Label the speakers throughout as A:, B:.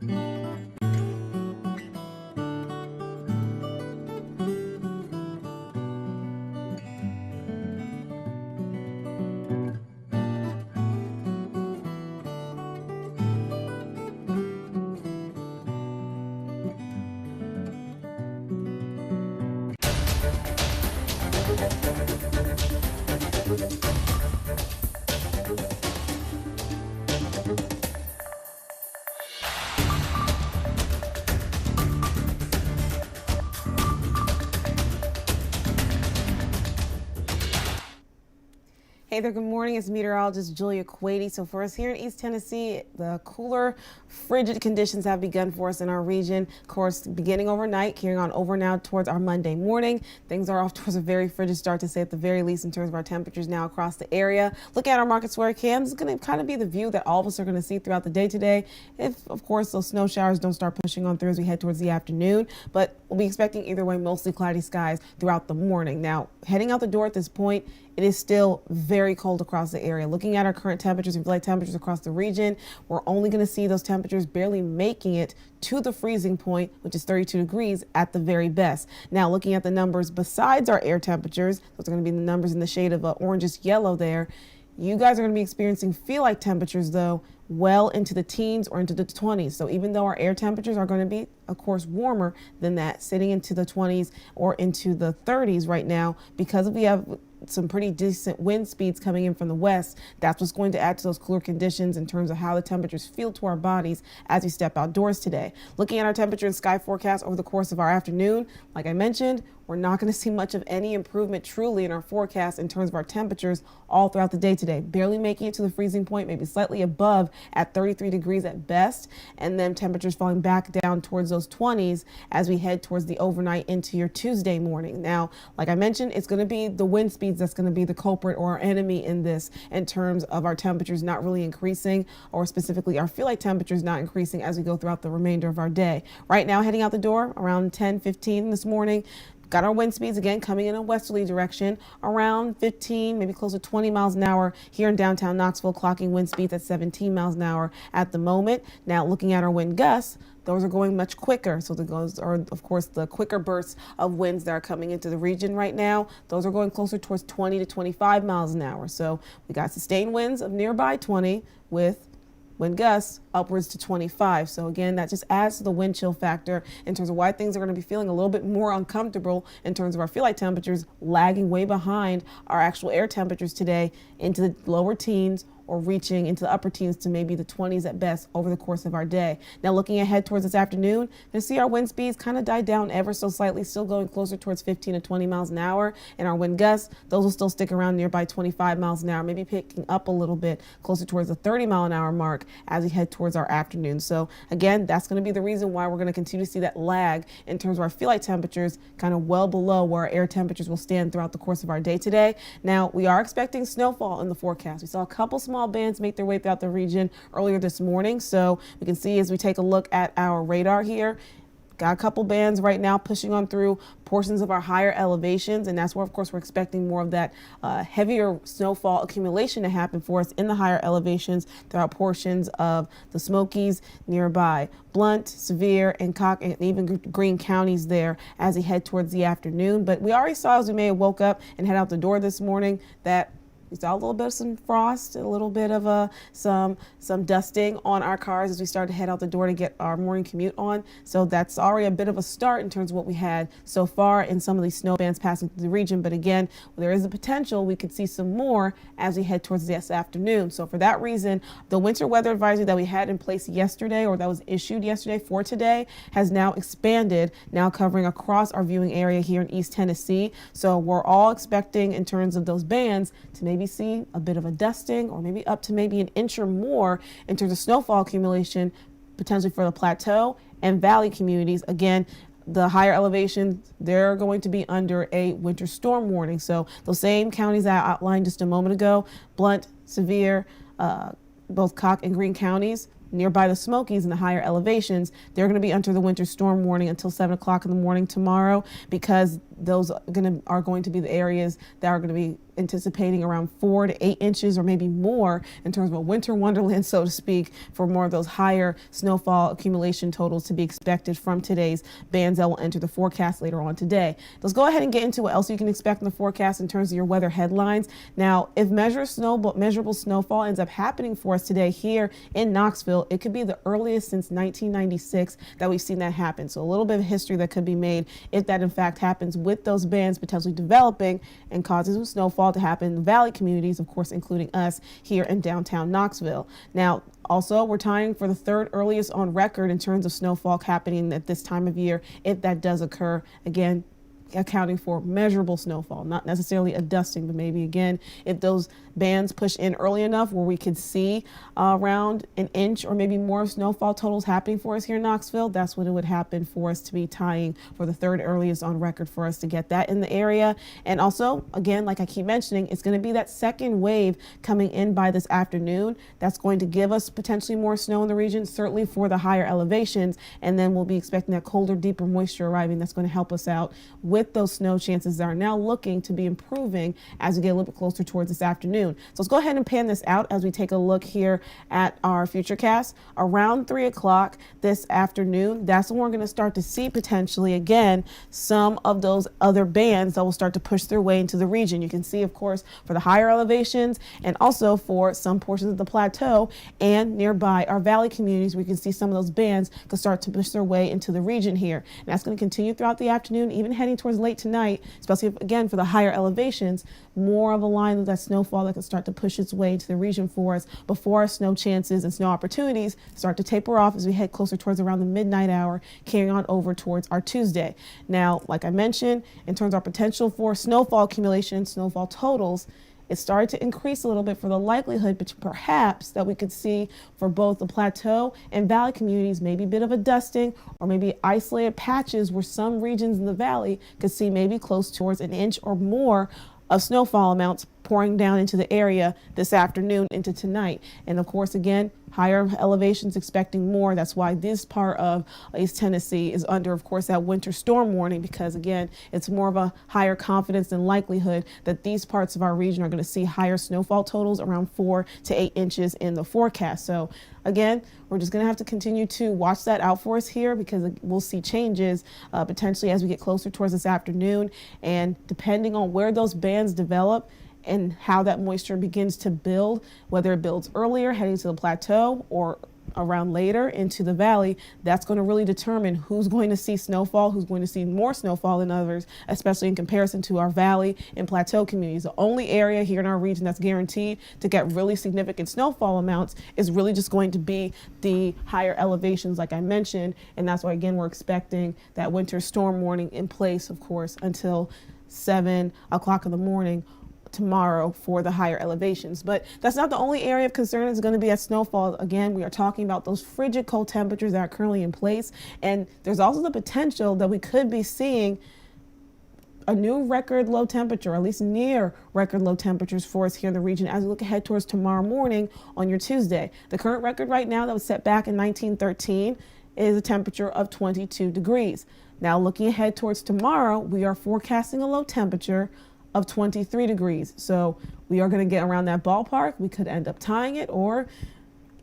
A: Hey there, good morning. It's meteorologist Julia Quady. So for us here in East Tennessee, the cooler, frigid conditions have begun for us in our region. Of course, beginning overnight, carrying on over now towards our Monday morning. Things are off towards a very frigid start, to say at the very least, in terms of our temperatures now across the area. Looking at our market square cams, it's going to kind of be the view that all of us are going to see throughout the day today. If, of course, those snow showers don't start pushing on through as we head towards the afternoon. But we'll be expecting either way mostly cloudy skies throughout the morning. Now, heading out the door at this point, it is still very cold across the area. Looking at our current temperatures and flight temperatures across the region, we're only going to see those temperatures barely making it to the freezing point, which is 32 degrees at the very best. Now, looking at the numbers besides our air temperatures, those are going to be the numbers in the shade of orangish yellow there. You guys are going to be experiencing feel-like temperatures, though, well into the teens or into the 20s. So even though our air temperatures are going to be, of course, warmer than that, sitting into the 20s or into the 30s right now, because we have some pretty decent wind speeds coming in from the west, that's what's going to add to those cooler conditions in terms of how the temperatures feel to our bodies as we step outdoors today. Looking at our temperature and sky forecast over the course of our afternoon, like I mentioned, we're not going to see much of any improvement truly in our forecast in terms of our temperatures all throughout the day today. Barely making it to the freezing point, maybe slightly above at 33 degrees at best, and then temperatures falling back down towards those 20s as we head towards the overnight into your Tuesday morning. Now, like I mentioned, it's going to be the wind speeds that's going to be the culprit or our enemy in this, in terms of our temperatures not really increasing, or specifically our feel like temperatures not increasing as we go throughout the remainder of our day. Right now, heading out the door around 10:15 this morning. Got our wind speeds again coming in a westerly direction around 15, maybe close to 20 miles an hour here in downtown Knoxville, clocking wind speeds at 17 miles an hour at the moment. Now, looking at our wind gusts, those are going much quicker. So those are, of course, the quicker bursts of winds that are coming into the region right now. Those are going closer towards 20 to 25 miles an hour. So we got sustained winds of nearby 20 with wind gusts upwards to 25. So again, that just adds to the wind chill factor in terms of why things are going to be feeling a little bit more uncomfortable in terms of our feel like temperatures lagging way behind our actual air temperatures today into the lower teens, or reaching into the upper teens to maybe the 20s at best over the course of our day. Now, looking ahead towards this afternoon, you'll see our wind speeds kind of die down ever so slightly, still going closer towards 15 to 20 miles an hour. And our wind gusts, those will still stick around nearby 25 miles an hour, maybe picking up a little bit closer towards the 30 mile an hour mark as we head towards our afternoon. So again, that's going to be the reason why we're going to continue to see that lag in terms of our feel like temperatures kind of well below where our air temperatures will stand throughout the course of our day today. Now, we are expecting snowfall in the forecast. We saw a couple small bands make their way throughout the region earlier this morning. So we can see as we take a look at our radar here, got a couple bands right now pushing on through portions of our higher elevations, and that's where, of course, we're expecting more of that heavier snowfall accumulation to happen for us in the higher elevations throughout portions of the Smokies, nearby Blount, Sevier, and Cock, and even Greene counties there as we head towards the afternoon. But we already saw as we may have woke up and head out the door this morning that we saw a little bit of some frost, a little bit of some dusting on our cars as we start to head out the door to get our morning commute on. So that's already a bit of a start in terms of what we had so far in some of these snow bands passing through the region. But again, there is a potential we could see some more as we head towards this afternoon. So for that reason, the winter weather advisory that we had in place yesterday, or that was issued yesterday for today, has now expanded, now covering across our viewing area here in East Tennessee. So we're all expecting, in terms of those bands, to maybe see a bit of a dusting, or maybe up to maybe an inch or more in terms of snowfall accumulation, potentially for the plateau and valley communities. Again, the higher elevations, they're going to be under a winter storm warning. So those same counties that I outlined just a moment ago, Blount, Sevier, both Cock and Greene counties, nearby the Smokies and the higher elevations, they're going to be under the winter storm warning until 7 o'clock in the morning tomorrow, because those are going to be the areas that are going to be anticipating around 4 to 8 inches or maybe more in terms of a winter wonderland, so to speak, for more of those higher snowfall accumulation totals to be expected from today's bands that will enter the forecast later on today. Let's go ahead and get into what else you can expect in the forecast in terms of your weather headlines. Now, if measurable snowfall ends up happening for us today here in Knoxville, it could be the earliest since 1996 that we've seen that happen. So a little bit of history that could be made if that in fact happens, with those bands potentially developing and causing some snowfall to happen in the valley communities, of course, including us here in downtown Knoxville. Now, also, we're tying for the third earliest on record in terms of snowfall happening at this time of year, if that does occur. Again, accounting for measurable snowfall, not necessarily a dusting, but maybe again, if those bands push in early enough where we could see around an inch or maybe more of snowfall totals happening for us here in Knoxville, that's what it would happen for us to be tying for the third earliest on record for us to get that in the area. And also, again, like I keep mentioning, it's going to be that second wave coming in by this afternoon. That's going to give us potentially more snow in the region, certainly for the higher elevations. And then we'll be expecting that colder, deeper moisture arriving. That's going to help us out with those snow chances that are now looking to be improving as we get a little bit closer towards this afternoon. So let's go ahead and pan this out as we take a look here at our futurecast. Around 3 o'clock this afternoon, that's when we're going to start to see potentially again some of those other bands that will start to push their way into the region. You can see, of course, for the higher elevations and also for some portions of the plateau and nearby our valley communities, we can see some of those bands could start to push their way into the region here. And that's going to continue throughout the afternoon, even heading towards late tonight, especially if, again, for the higher elevations, more of a line of that snowfall that can start to push its way into the region for us before our snow chances and snow opportunities start to taper off as we head closer towards around the midnight hour, carrying on over towards our Tuesday. Now, like I mentioned, in terms of our potential for snowfall accumulation, snowfall totals, it started to increase a little bit for the likelihood, but perhaps that we could see for both the plateau and valley communities, maybe a bit of a dusting or maybe isolated patches where some regions in the valley could see maybe close towards an inch or more of snowfall amounts pouring down into the area this afternoon into tonight. And of course, again, higher elevations expecting more. That's why this part of East Tennessee is under, of course, that winter storm warning, because again, it's more of a higher confidence and likelihood that these parts of our region are going to see higher snowfall totals around 4 to 8 inches in the forecast. So again, we're just going to have to continue to watch that out for us here, because we'll see changes potentially as we get closer towards this afternoon. And depending on where those bands develop and how that moisture begins to build, whether it builds earlier heading to the plateau or around later into the valley, that's going to really determine who's going to see snowfall, who's going to see more snowfall than others, especially in comparison to our valley and plateau communities. The only area here in our region that's guaranteed to get really significant snowfall amounts is really just going to be the higher elevations, like I mentioned. And that's why, again, we're expecting that winter storm warning in place, of course, until 7 o'clock in the morning tomorrow for the higher elevations. But that's not the only area of concern that's going to be at snowfall. Again, we are talking about those frigid cold temperatures that are currently in place. And there's also the potential that we could be seeing a new record low temperature, or at least near record low temperatures for us here in the region as we look ahead towards tomorrow morning on your Tuesday. The current record right now that was set back in 1913 is a temperature of 22 degrees. Now, looking ahead towards tomorrow, we are forecasting a low temperature of 23 degrees. So we are going to get around that ballpark. We could end up tying it, or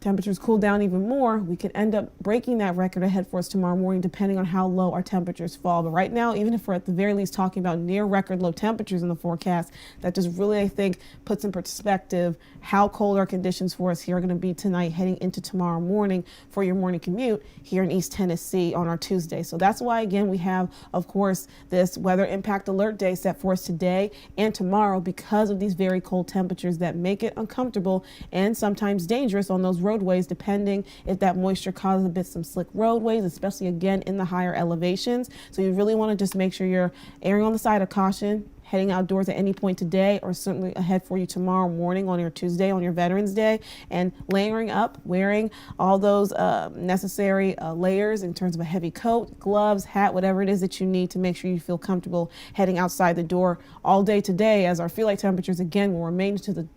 A: temperatures cool down even more, we could end up breaking that record ahead for us tomorrow morning, depending on how low our temperatures fall. But right now, even if we're at the very least talking about near record low temperatures in the forecast, that just really, I think, puts in perspective how cold our conditions for us here are going to be tonight heading into tomorrow morning for your morning commute here in East Tennessee on our Tuesday. So that's why, again, we have, of course, this weather impact alert day set for us today and tomorrow, because of these very cold temperatures that make it uncomfortable and sometimes dangerous on those roadways, depending if that moisture causes a bit some slick roadways, especially again in the higher elevations. So you really want to just make sure you're erring on the side of caution, heading outdoors at any point today, or certainly ahead for you tomorrow morning on your Tuesday, on your Veterans Day, and layering up, wearing all those necessary layers in terms of a heavy coat, gloves, hat, whatever it is that you need to make sure you feel comfortable heading outside the door all day today, as our feel like temperatures again will remain to the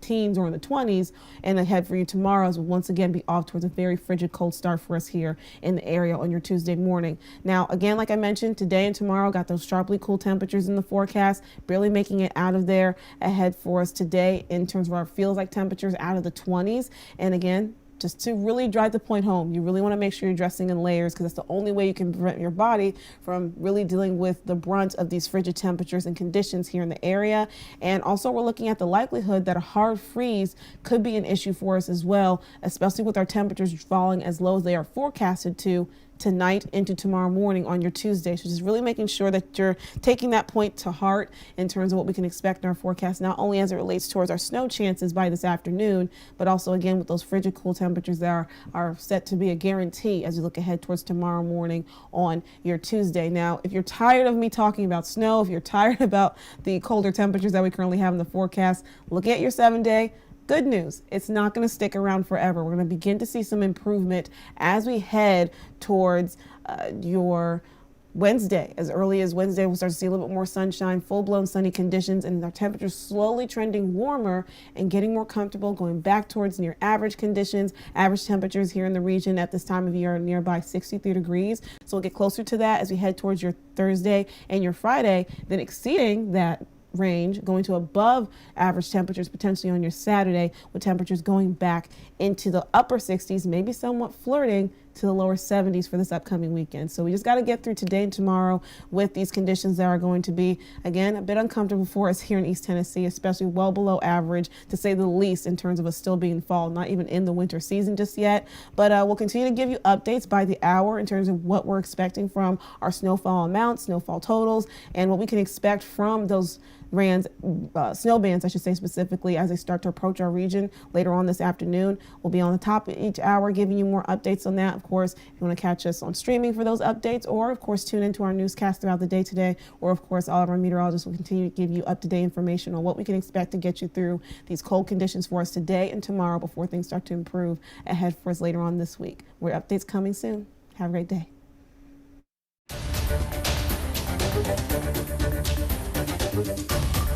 A: teens or in the 20s, and ahead for you tomorrow will once again be off towards a very frigid cold start for us here in the area on your Tuesday morning. Now, again, like I mentioned, today and tomorrow got those sharply cool temperatures in the forecast, barely making it out of there ahead for us today in terms of our feels like temperatures out of the 20s. And again, just to really drive the point home, you really want to make sure you're dressing in layers, because that's the only way you can prevent your body from really dealing with the brunt of these frigid temperatures and conditions here in the area. And also we're looking at the likelihood that a hard freeze could be an issue for us as well, especially with our temperatures falling as low as they are forecasted to tonight into tomorrow morning on your Tuesday. So just really making sure that you're taking that point to heart in terms of what we can expect in our forecast, not only as it relates towards our snow chances by this afternoon, but also again with those frigid cool temperatures that are set to be a guarantee as you look ahead towards tomorrow morning on your Tuesday. Now, if you're tired of me talking about snow, if you're tired about the colder temperatures that we currently have in the forecast, look at your 7-day. Good news, it's not going to stick around forever. We're going to begin to see some improvement as we head towards your Wednesday. As early as Wednesday, we'll start to see a little bit more sunshine, full-blown sunny conditions, and our temperatures slowly trending warmer and getting more comfortable, going back towards near average conditions. Average temperatures here in the region at this time of year are nearby 63 degrees. So we'll get closer to that as we head towards your Thursday and your Friday, then exceeding that range, going to above average temperatures potentially on your Saturday, with temperatures going back into the upper 60s, maybe somewhat flirting to the lower 70s for this upcoming weekend. So we just got to get through today and tomorrow with these conditions that are going to be, again, a bit uncomfortable for us here in East Tennessee, especially well below average, to say the least, in terms of us still being fall, not even in the winter season just yet. But we'll continue to give you updates by the hour in terms of what we're expecting from our snowfall amounts, snowfall totals, and what we can expect from those snow bands, I should say specifically, as they start to approach our region later on this afternoon. We'll be on the top of each hour giving you more updates on that. Of course, if you want to catch us on streaming for those updates, or of course tune into our newscast throughout the day today, or of course all of our meteorologists will continue to give you up-to-date information on what we can expect to get you through these cold conditions for us today and tomorrow before things start to improve ahead for us later on this week. More updates coming soon. Have a great day.
B: Thank you.